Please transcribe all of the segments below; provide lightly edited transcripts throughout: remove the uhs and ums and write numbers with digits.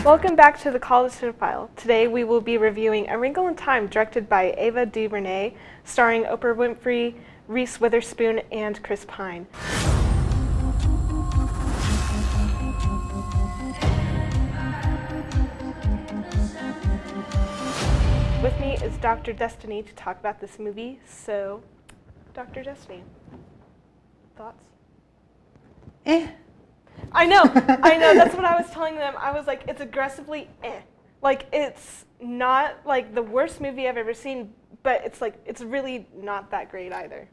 Welcome back to the CollegeCinephile. Today we will be reviewing A Wrinkle in Time, directed by Ava DuVernay, starring Oprah Winfrey, Reese Witherspoon, and Chris Pine. With me is Dr. Destiny to talk about this movie. So, Dr. Destiny, thoughts? I know, that's what I was telling them. I was like, it's aggressively Like, it's not like the worst movie I've ever seen, but it's like, it's really not that great either.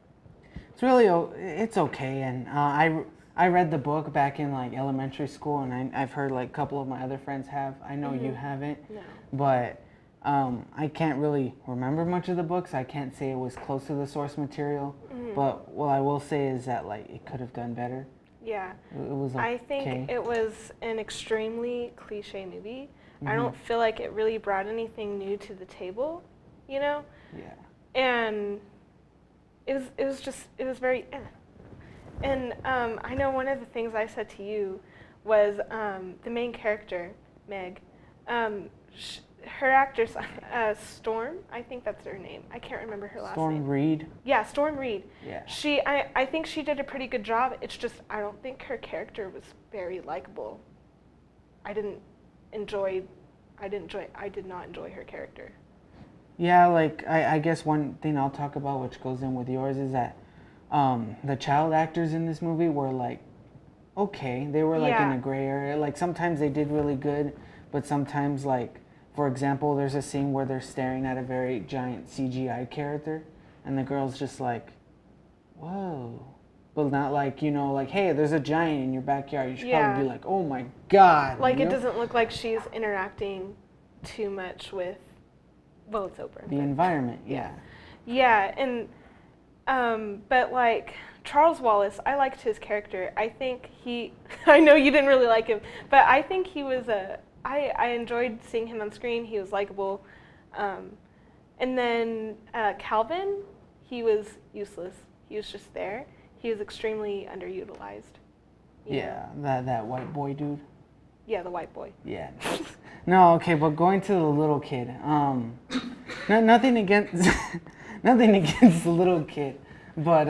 It's really, it's okay, and I read the book back in like elementary school, and I've heard like a couple of my other friends have. I know you haven't, No. But I can't really remember much of the books. I can't say it was close to the source material, but what I will say is that like it could have done better. Yeah, it was okay. I think it was an extremely cliche movie. I don't feel like it really brought anything new to the table, you know? Yeah. And it was very And I know one of the things I said to you was the main character, Meg, her actress, Storm, I think that's her name. I can't remember her last name. Storm Reed? Yeah, Storm Reed. Yeah. I think she did a pretty good job. It's just, I don't think her character was very likable. I did not enjoy her character. Yeah, like, I guess one thing I'll talk about, which goes in with yours, is that the child actors in this movie were, like, okay. They were, like, in a gray area. Like, sometimes they did really good, but sometimes, like, for example, there's a scene where they're staring at a very giant CGI character, and the girl's just like, whoa. But not like, you know, like, hey, there's a giant in your backyard. You should probably be like, oh my God. Like, it doesn't look like she's interacting too much with, well, it's Oprah. The environment, yeah. Yeah, and, but like, Charles Wallace, I liked his character. I think I know you didn't really like him, but I think he was I enjoyed seeing him on screen. He was likable. And then Calvin, he was useless. He was just there. He was extremely underutilized. Yeah, that white boy dude. Yeah, the white boy. Yeah. No, okay, but going to the little kid. Nothing against the little kid, but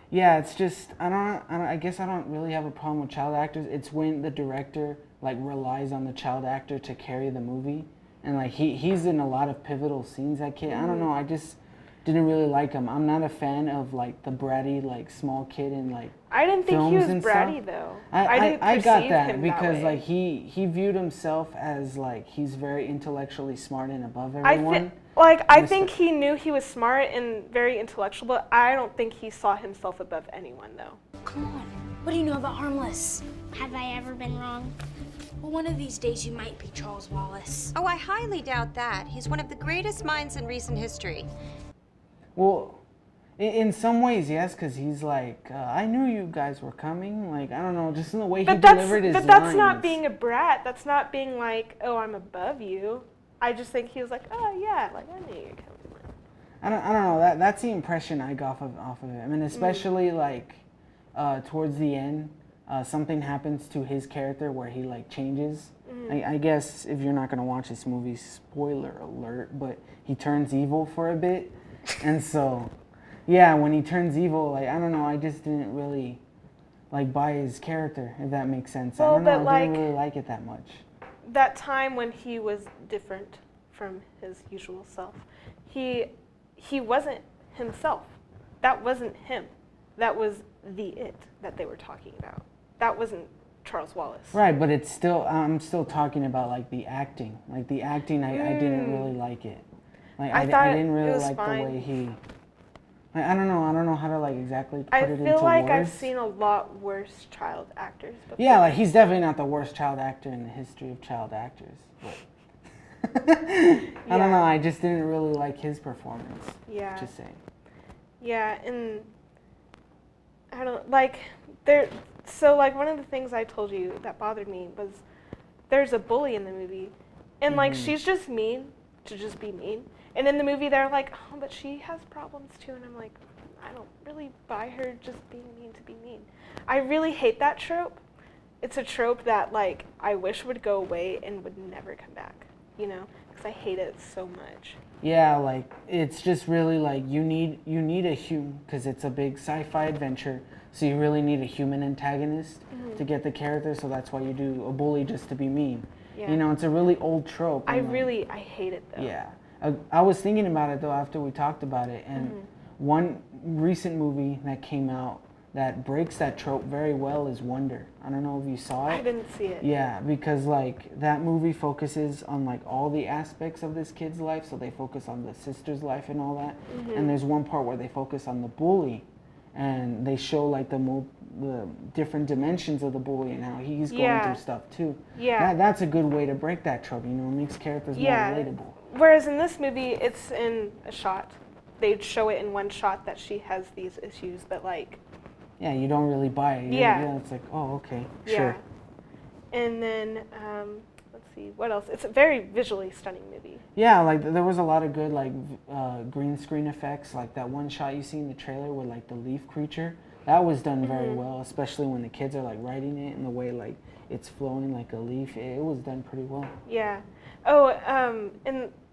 yeah, it's just I guess I don't really have a problem with child actors. It's when the director like relies on the child actor to carry the movie, and like he's in a lot of pivotal scenes. That kid, I don't know, I just didn't really like him. I'm not a fan of like the bratty like small kid in like I didn't think he was bratty stuff. Though. I got that him because that like he viewed himself as like he's very intellectually smart and above everyone. I think he knew he was smart and very intellectual, but I don't think he saw himself above anyone though. Come on, what do you know about Harmless? Have I ever been wrong? Well, one of these days you might be Charles Wallace. Oh, I highly doubt that. He's one of the greatest minds in recent history. Well, in some ways, yes, because he's like, I knew you guys were coming. Like, I don't know, just in the way he delivered his lines. But that's not being a brat. That's not being like, oh, I'm above you. I just think he was like, oh, yeah, like, I knew you were coming. I don't know. That's the impression I got off of it. I mean, especially, like, towards the end, something happens to his character where he, like, changes. I guess if you're not going to watch this movie, spoiler alert, but he turns evil for a bit. And so, yeah, when he turns evil, like, I don't know, I just didn't really, like, buy his character, if that makes sense. Well, I don't know, I didn't really like it that much. That time when he was different from his usual self, he wasn't himself. That wasn't him. That was the it that they were talking about. That wasn't Charles Wallace. Right, but it's still, I'm still talking about, like, the acting. Like, the acting, I didn't really like it. Like, I didn't really like the way he... I don't know how to like exactly put it into words. I feel like I've seen a lot worse child actors before. Yeah, like he's definitely not the worst child actor in the history of child actors. But I don't know, I just didn't really like his performance. Yeah. Just saying. Yeah, and I don't like there. So like one of the things I told you that bothered me was there's a bully in the movie, and like she's just mean to just be mean. And in the movie, they're like, oh, but she has problems too. And I'm like, I don't really buy her just being mean to be mean. I really hate that trope. it's a trope that like I wish would go away and would never come back, you know, because I hate it so much. Yeah, like it's just really like you need a human, because it's a big sci-fi adventure, so you really need a human antagonist to get the character, so that's why you do a bully just to be mean. Yeah. You know, it's a really old trope. I hate it though. Yeah. I was thinking about it though after we talked about it, and one recent movie that came out that breaks that trope very well is Wonder. I don't know if you saw it. I didn't see it. Yeah, because like that movie focuses on like all the aspects of this kid's life. So they focus on the sister's life and all that. And there's one part where they focus on the bully, and they show like the different dimensions of the bully and how he's going through stuff too. Yeah. That's a good way to break that trope. You know, it makes characters more relatable. Whereas in this movie, it's in a shot. They'd show it in one shot that she has these issues, but like. Yeah, you don't really buy it. Yeah, it's like, oh, okay, sure. And then, let's see, what else? It's a very visually stunning movie. Yeah, like there was a lot of good like green screen effects, like that one shot you see in the trailer with like the leaf creature. That was done very well, especially when the kids are like riding it and the way like it's flowing like a leaf. It was done pretty well. Yeah. Oh,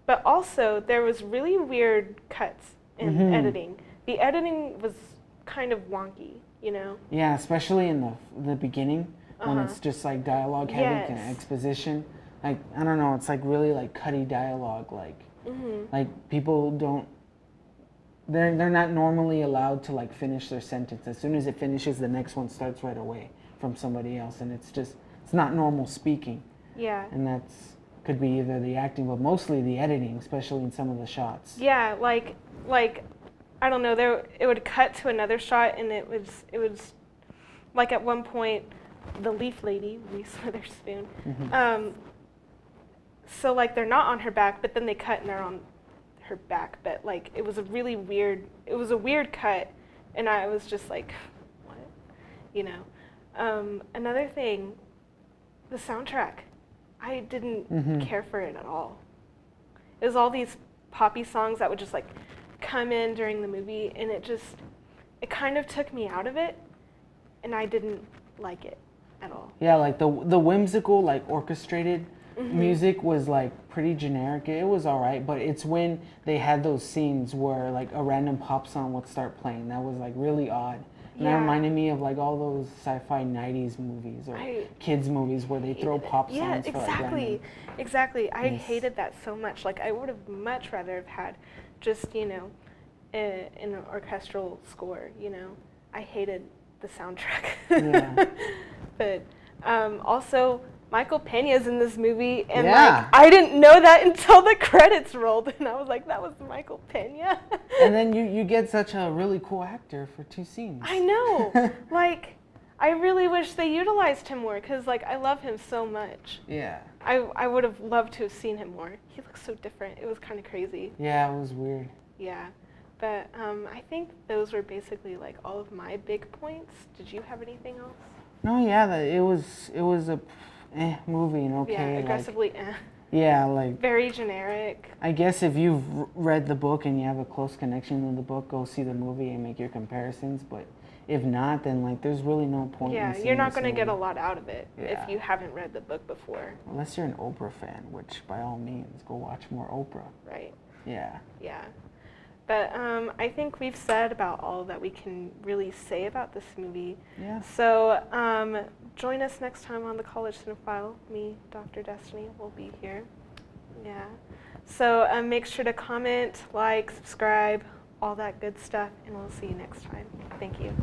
but also there was really weird cuts in editing. The editing was kind of wonky. You know? Yeah, especially in the beginning when it's just like dialogue heavy and exposition. Like I don't know, it's like really like cutty dialogue. Like people don't. They're not normally allowed to like finish their sentence. As soon as it finishes, the next one starts right away from somebody else, and it's not normal speaking. Yeah. And could be either the acting, but mostly the editing, especially in some of the shots. Yeah, like. I don't know, it would cut to another shot, and it was like at one point the leaf lady, Reese Witherspoon, so like they're not on her back, but then they cut and they're on her back, but like it was a weird cut, and I was just like, what? You know. Another thing, the soundtrack, I didn't care for it at all. It was all these poppy songs that would just like come in during the movie, and it kind of took me out of it, and I didn't like it at all. Yeah, like the whimsical like orchestrated music was like pretty generic. It was all right, but it's when they had those scenes where like a random pop song would start playing that was like really odd. And that reminded me of like all those sci-fi 90s movies or kids movies where they throw pop songs for like random. Exactly. I hated that so much. Like I would have much rather have had just, you know, an orchestral score, you know. I hated the soundtrack. Yeah. But also, Michael Peña's in this movie, and like I didn't know that until the credits rolled, and I was like, that was Michael Peña. And then you get such a really cool actor for 2 scenes. I know. Like, I really wish they utilized him more, because like I love him so much. Yeah. I would have loved to have seen him more. He looks so different. It was kind of crazy. Yeah, it was weird. Yeah. But I think those were basically like all of my big points. Did you have anything else? No, yeah, it was a movie and okay. Yeah, aggressively Yeah, like very generic. I guess if you've read the book and you have a close connection to the book, go see the movie and make your comparisons. But if not, then like there's really no point. Yeah, in you're not going to get a lot out of it if you haven't read the book before. Unless you're an Oprah fan, which by all means, go watch more Oprah. Right. Yeah. Yeah. But I think we've said about all that we can really say about this movie. Yeah. So join us next time on the College Cinephile. Me, Dr. Destiny, will be here. Yeah. So make sure to comment, like, subscribe, all that good stuff, and we'll see you next time. Thank you.